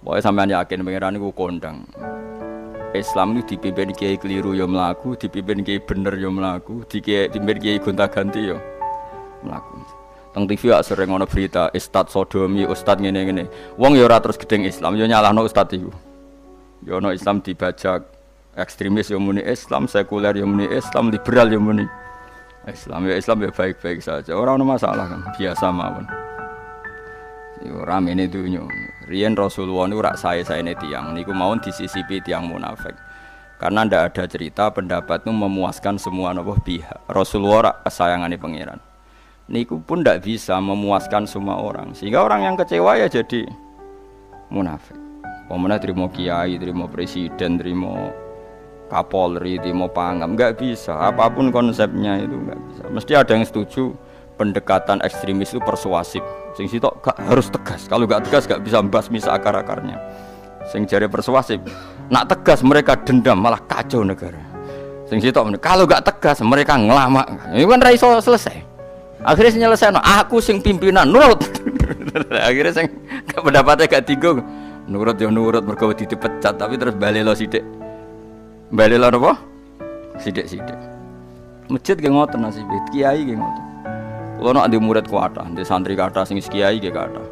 Pokoknya sampean yakin pangeran iku kondang. Islam itu dipimpin kiai keliru ya mlaku, dipimpin kiai bener ya mlaku, dipimpin kiai gonta-ganti ya mlaku. Teng TV ya sering ana berita ustad sodomi, ustad ngene-ngene. Wong ya ora terus gedeng Islam, ya nyalahno ustad iku. Ya ana Islam dibajak, ekstremis ya muni Islam, sekuler ya muni Islam, liberal ya muni Islam. Ya Islam ya baik-baik saja. Ora ana masalah kan, biasa mawon. Yo ramene dunyo. Riyen Rasulullah niku rak sae-saene tiyang niku mawon disisipi tiyang munafik. Karena ndak ada cerita pendapat itu memuaskan semua napa pihak. Rasulullah rak kesayangane pangeran. Niku pun ndak bisa memuaskan semua orang. Sehingga orang yang kecewa ya jadi munafik. Pemene trimo kiai, trimo presiden, trimo Kapolri, trimo pangam, enggak bisa. Apapun konsepnya itu enggak bisa. Mesti ada yang setuju pendekatan ekstremis itu persuasif. Sing sitok gak harus tegas. Kalau gak tegas gak bisa membasmi akar-akarnya. Sing jare persuasif, nak tegas mereka dendam malah kacau negara. Sing sitok kalau gak tegas mereka ngelamak. Ini kan ra iso selesai. Akhirnya nyelesaino aku sing pimpinan nurut. Akhirnya sing pendapatnya gak tinggo. Nurut ya nurut mergo dipecat tapi terus balelo sithik. Balelo napa? Sithik-sithik. Masjid ge ngoten nasib, kiai ge ngoten. Kulo nek di murid kuatah, di santri kathah sing kiai ge kathah.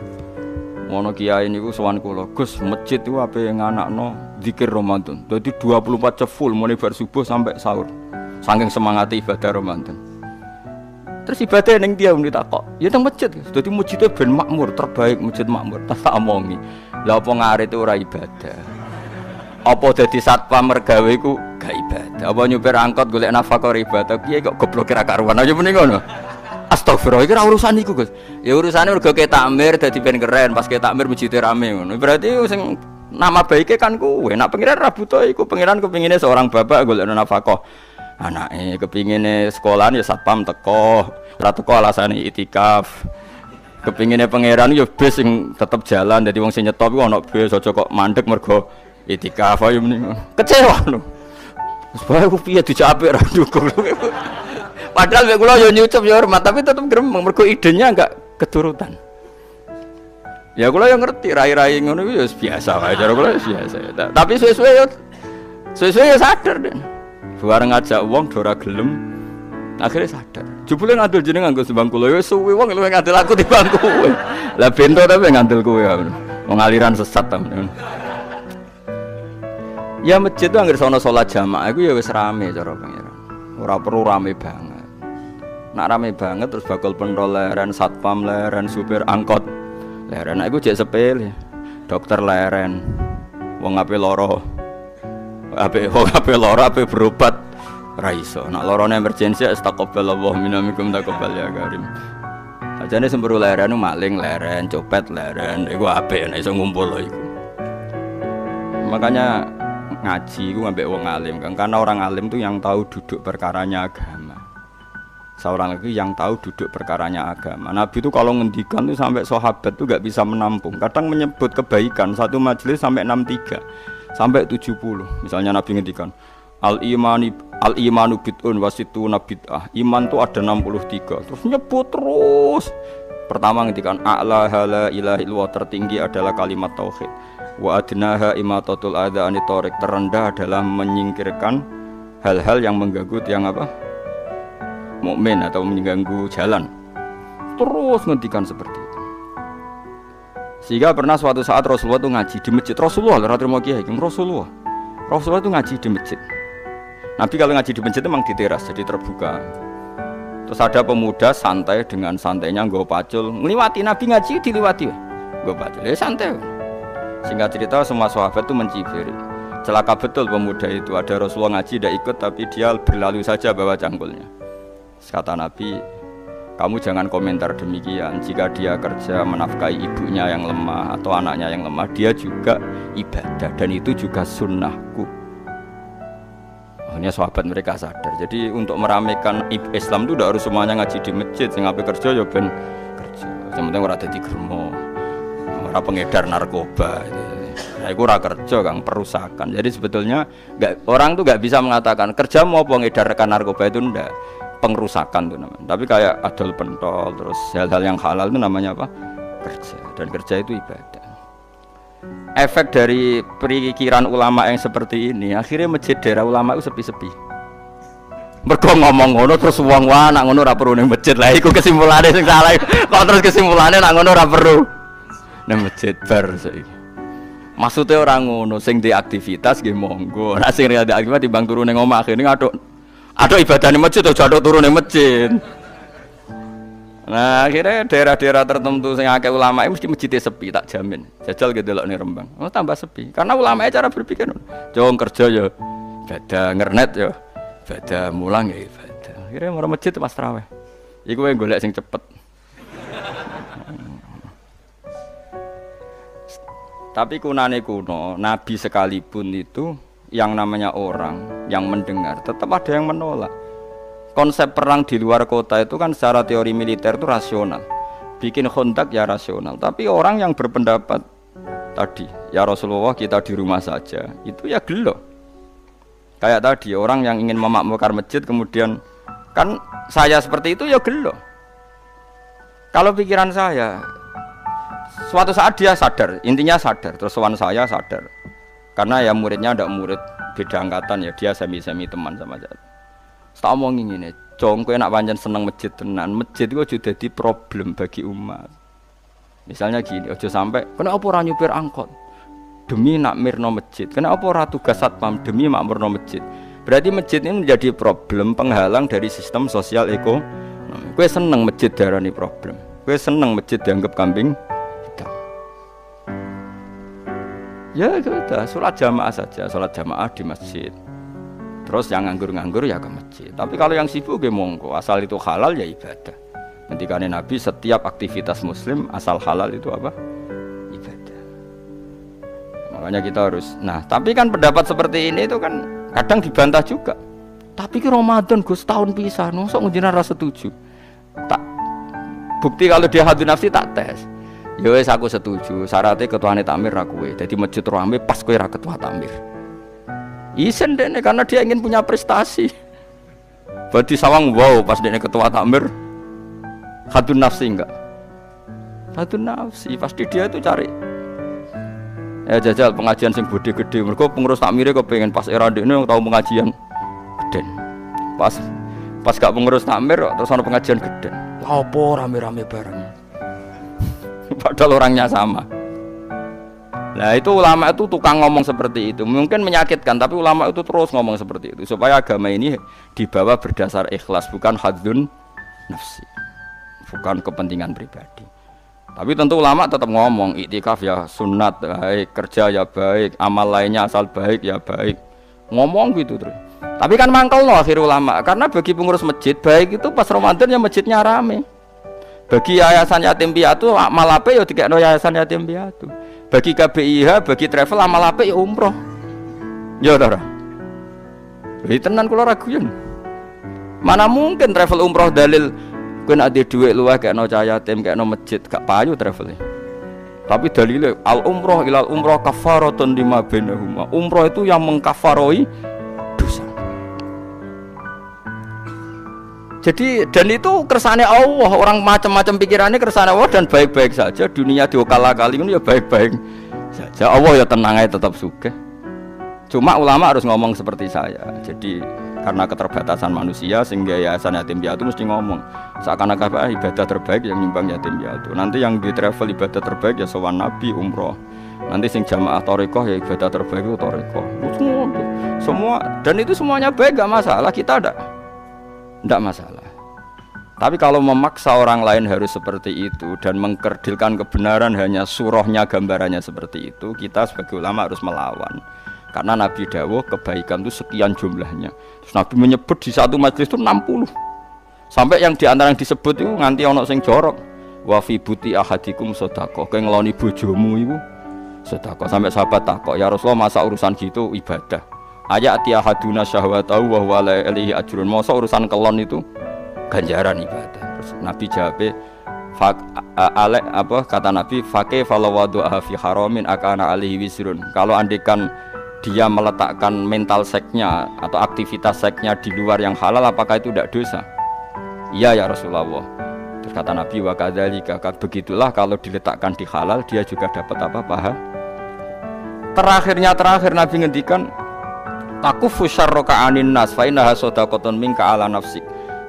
Ngono kiai niku sowan kula, Gus, masjid iku ape nganakno zikir Ramadan. Dadi 24 jam full mulai bar subuh sampai sahur. Saking semangate ibadah Ramadan. Terus ibadah ning dia muni takok, ya teng masjid. Dadi masjidnya ben makmur, terbaik masjid makmur. Tak omongi. Lah apa ngarit ora ibadah? Apa dadi satpam mergawe iku gak ibadah? Apa nyupir angkot golek nafkah ibadah? Piye kok goblok ra karuan aja muni ngono. Astagfirullah, iki ora urusan iku, Gus. Ya urusane mergo ke takmir dadi ben keren, pas ke takmir masjid rame ngono. Berarti sing nama baike kan kowe. Nek pengiran ra butuh iku, pengiran kepingine seorang bapak golek nafkah. Anake kepingine sekolahan ya satpam teko, ora teko alasane itikaf. Kepingine pangeran ya bis sing tetep jalan, dadi wong sing nyetop iku ana bis aja kok mandek mergo itikaf ayo mending. Kecewa lho. Wes bae ku piye dicapik ra dukung. Padahal mek kula yo nyucup yo hormat tapi tetep gremeng mergo idenya enggak keturutan. Ya kula yo ngerti rai-rai ngono iku yo biasa wae cara kula biasa. Tapi suwe-suwe yo sadar den. Bareng ngajak wong do ora gelem akhirnya sadar. Jebule ngandel jeneng nganggo sembang kula yo suwe wong luwih ngandel aku timbang kowe. Lah bento tapi ngandel kowe wong aliran sesat ta. Ya masjid itu anggere sono salat jamaah iku ya wis rame cara pengiran. Ora perlu rame banget. Nak rame banget terus bakal pentol leren, satpam leren, supir angkot leren. Aku jek sepele. Dokter leren. Wong ape loro. Ape loro ape berobat ra iso. Nak lorone emergensi astagfirullah minamikum taqabbal ya karim. Ajane semburu leren maling leren, copet leren. Iku apik nek iso ngumpul iku. Makanya ngaji ku ambek wong alim kan, karena orang alim tuh yang tahu duduk perkaranya agama. Seorang lagi yang tahu duduk perkaranya agama. Nabi itu kalau ngendikan tuh sampai sahabat tuh gak bisa menampung. Kadang menyebut kebaikan satu majelis sampai 63 sampai 70. Misalnya Nabi ngendikan al-imanu bid'un wasituna bid'ah. Iman tuh ada 63. Terus nyebut terus. Pertama ngendikan a'la la ilaha illallah, tertinggi adalah kalimat tauhid. Wa adnaha imatatul adza anit thariq, terendah adalah menyingkirkan hal-hal yang mengganggu yang apa? Mukmin atau mengganggu jalan. Terus ngendikan seperti itu. Sehingga pernah suatu saat Rasulullah itu ngaji di masjid. Rasulullah ora trimo kiai, Rasulullah itu ngaji di masjid. Nabi kalau ngaji di masjid memang di teras, jadi terbuka. Terus ada pemuda santai dengan santainya nggo pacul, ngliwati Nabi ngaji diliwati. Nggo pacul, ya santai. Singkat cerita semua sahabat itu mencibir. Celaka betul pemuda itu, ada Rasulullah ngaji tidak ikut tapi dia berlalu saja bawa cangkulnya. Kata Nabi, kamu jangan komentar demikian. Jika dia kerja menafkahi ibunya yang lemah atau anaknya yang lemah, dia juga ibadah dan itu juga sunnahku. Akhirnya sahabat mereka sadar. Jadi untuk meramaikan Islam itu tidak harus semuanya ngaji di masjid. Sing ape kerja ya ben kerja. Yang penting ora dadi germo, ora pengedar narkoba. Nah, itu ora kerja kang perusakan. Jadi sebetulnya orang tuh nggak bisa mengatakan kerja mau pengedar narkoba itu ndak. Pengrusakan itu namanya. Tapi kayak adol pentol terus hal-hal yang halal itu namanya apa? Kerja. Dan kerja itu ibadah. efek dari pikiran ulama yang seperti ini, akhirnya masjid daerah ulama itu sepi-sepi. Mergo ngomong ngono terus wong wae nak ngono ora perlu ning masjid. Lah iku kesimpulane sing salah. Kok terus kesimpulane nak ngono ora perlu ning masjid bar saiki. Maksudnya orang ngono sing di aktivitas nggih monggo. Nek sing ada aktivitas timbang turu ning omah akhirnya aduk ibadah ning masjid aja aduk turu ning masjid. Nah, akhirnya daerah-daerah tertentu sing akeh ulama mesti masjidnya sepi tak jamin. Jajal gitu delok ning Rembang. Oh, tambah sepi. Karena ulama cara berpikir jong kerja ya ibadah, ngernet ya ibadah, mulang ya ibadah. Akhirnya marang masjid pas tarawih. Iku wae golek sing cepet. Tapi kunane kuno, Nabi sekalipun itu yang namanya orang yang mendengar tetap ada yang menolak. Konsep perang di luar kota itu kan secara teori militer itu rasional. Bikin kontak ya rasional. Tapi orang yang berpendapat tadi, ya Rasulullah kita di rumah saja, itu ya gelo. Kayak tadi orang yang ingin memakmurkan masjid kemudian kan saya seperti itu ya gelo. Kalau pikiran saya suatu saat dia sadar, intinya sadar, terus sowan saya sadar. Karena ya muridnya ada murid beda angkatan ya, dia semi-semi teman sama saya. Tak omongin ngene, jong kowe nak pancen seneng masjid tenan, masjid iku aja dadi problem bagi umat. Misalnya gini, aja sampai kenapa ora nyupir angkot demi nak mirno masjid, kenapa ora tugas satpam demi makmurno masjid. Berarti masjid ini menjadi problem penghalang dari sistem sosial ekonomi. Kowe seneng masjid darani problem. Kowe seneng masjid dianggap kambing hitam. Ya sudah, sholat jamaah saja, sholat jamaah di masjid. Terus yang nganggur-nganggur ya ke masjid. Tapi kalau yang sibuk ya monggo, asal itu halal ya ibadah. Ngendikane Nabi setiap aktivitas muslim asal halal itu apa? Ibadah. Makanya kita harus. Nah, tapi kan pendapat seperti ini itu kan kadang dibantah juga. Tapi ki Ramadan Gus tahun pisan, mosok njenengan ra setuju. Tak bukti kalau dia hadun nafsi tak tes. Ya wis aku setuju, syaratnya ketuane takmir ra kowe. Dadi masjid rame pas kowe ra ketua takmir. Isen dene karena dia ingin punya prestasi. Berarti sawang wow pas dene ketua takmir hadun nafsi enggak? Hadun nafsi pasti dia itu cari. Ya jajal pengajian sing gede-gede. Mergo pengurus takmire kepengin pas era ndekne tau pengajian gede. Pas gak pengurus takmir terus ana pengajian gede. Lha opo rame-rame bareng. Padahal orangnya sama. Nah itu ulama itu tukang ngomong seperti itu. Mungkin menyakitkan, tapi ulama itu terus ngomong seperti itu supaya agama ini dibawa berdasar ikhlas, bukan hadzun nafsi, bukan kepentingan pribadi. Tapi tentu ulama tetap ngomong iktikaf ya sunat baik, kerja ya baik, amal lainnya asal baik ya baik. Ngomong gitu terus. Tapi kan mangkel loh akhir ulama, karena bagi pengurus masjid baik itu pas Ramadan ya masjidnya rame. Bagi yayasan yatim piatu amal ape ya dikekno yayasan yatim piatu. Bagi KBIH, bagi travel amal apik ya umroh. Ya ora. Iki tenan kula raguyan. Mana mungkin travel umroh dalil kowe nek ade dhuwit luwih kekno cah yatim, kekno masjid, gak payu travel. Tapi dalile al umroh ilal umroh kafaratun lima bainahuma. Umroh itu yang mengkafaroi dosa. Jadi dan itu kersane Allah, orang macam-macam pikirannya kersane Allah dan baik-baik saja. Dunia diokal-akali itu ya baik-baik saja. Allah ya tenang aja tetap sugih. Cuma ulama harus ngomong seperti saya. Jadi karena keterbatasan manusia sehingga yayasan yatim piatu mesti ngomong seakan-akan ibadah terbaik yang nyumbang yatim piatu. Nanti yang di travel ibadah terbaik ya sowan nabi umroh. Nanti sing jamaah thariqah ya ibadah terbaik itu thariqah. Semua dan itu semuanya baik gak masalah, kita tidak masalah. Tapi kalau memaksa orang lain harus seperti itu dan mengkerdilkan kebenaran hanya surahnya gambarannya seperti itu, kita sebagai ulama harus melawan. Karena Nabi dawuh kebaikan itu sekian jumlahnya. Terus Nabi menyebut di satu majelis itu 60. Sampai yang di antara yang disebut itu nganti ana sing jorok. Wa fi buti ahadikum sedekah. Kowe ngeloni bojomu iku sedekah. Sampai sahabat takok, "Ya Rasulullah, masa urusan gitu ibadah?" Ayat ahaduna syahwatahu wa huwa la ilaihi ajrun. Masa urusan kelon itu ganjaran ibadah. Terus Nabi jawab, kata Nabi, "Faqih falawadu'a fi haramin akana alaihi wisrun." Kalau andikan dia meletakkan mental seksnya atau aktivitas seksnya di luar yang halal, apakah itu tidak dosa? Iya ya Rasulullah. Terus kata Nabi, "Wa kadzalika," begitulah kalau diletakkan di halal dia juga dapat apa? terakhir Nabi ngendikan takufu syarraka anin nas fa innaha shadaqatun minka ala nafsik.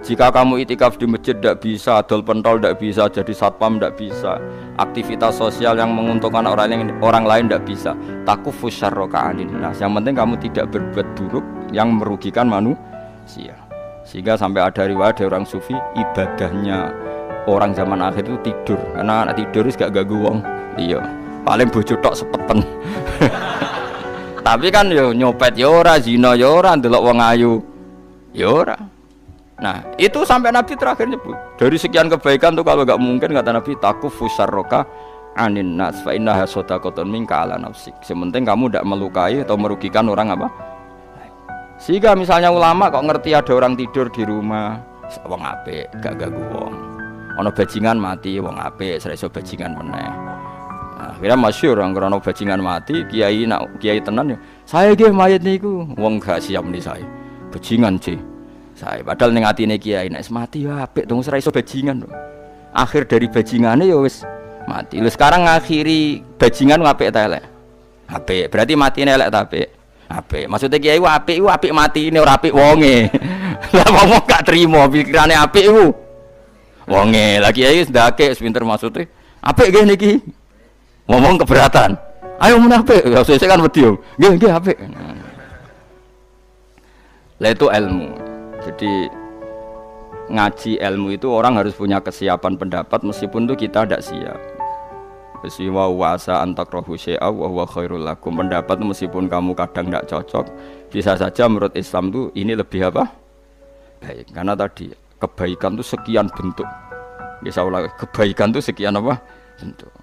Jika kamu itikaf di masjid tidak bisa, adol pentol tidak bisa, jadi satpam tidak bisa, aktivitas sosial yang menguntungkan orang lain tidak bisa. Takufu syarraka anin nas. Yang penting kamu tidak berbuat buruk yang merugikan manusia. Sehingga sampai ada riwayat dari orang sufi, ibadahnya orang zaman akhir itu tidur. Karena anak tidur gak ganggu wong. Iya. Paling bojo tok sepeten. Tapi kan yo nyopet yo ora, zina yo ora, ndelok wong ayu yo ora. Nah, itu sampai Nabi terakhir nyebut. Dari sekian kebaikan tuh kalau enggak mungkin kata Nabi takufu syarraka anin nas fa innaha shadaqatun minka ala nafsik. Sementing kamu tidak melukai atau merugikan orang apa? Sehingga misalnya ulama kok ngerti ada orang tidur di rumah, wong apik, gak ganggu wong. Ana bajingan mati, wong apik, ora iso bajingan meneh. Akhirnya masyhur orang krono bajingan mati, kiai tenan yo. Saya nggih mayit niku, wong gak siap nih saya. Bajingan sih. Saya padahal ning atine kiai nek mati ya apik dong ora iso bajingan. Akhir dari bajingane ya wis mati. Lha sekarang ngakhiri bajingan apik ta elek? Apik. Berarti matine elek ta apik? Apik. Maksudnya kiai ku apik matine ora apik wonge. Lah wong gak trimo pikirane apik iku. Wonge. Lah kiai wis ndake pinter maksude. Apik nggih niki. Ngomong keberatan. Ayo mun apik. Ya sesuk kan wedi yo. Nggih apik. Lah itu ilmu. Jadi ngaji ilmu itu orang harus punya kesiapan pendapat meskipun itu kita tidak siap. Wa wasa antakrahu syai'a wa huwa khairul lakum. Pendapat meskipun kamu kadang tidak cocok, bisa saja menurut Islam itu ini lebih apa? Baik. Karena tadi kebaikan itu sekian bentuk. Bisa ulang kebaikan itu sekian apa? Bentuk.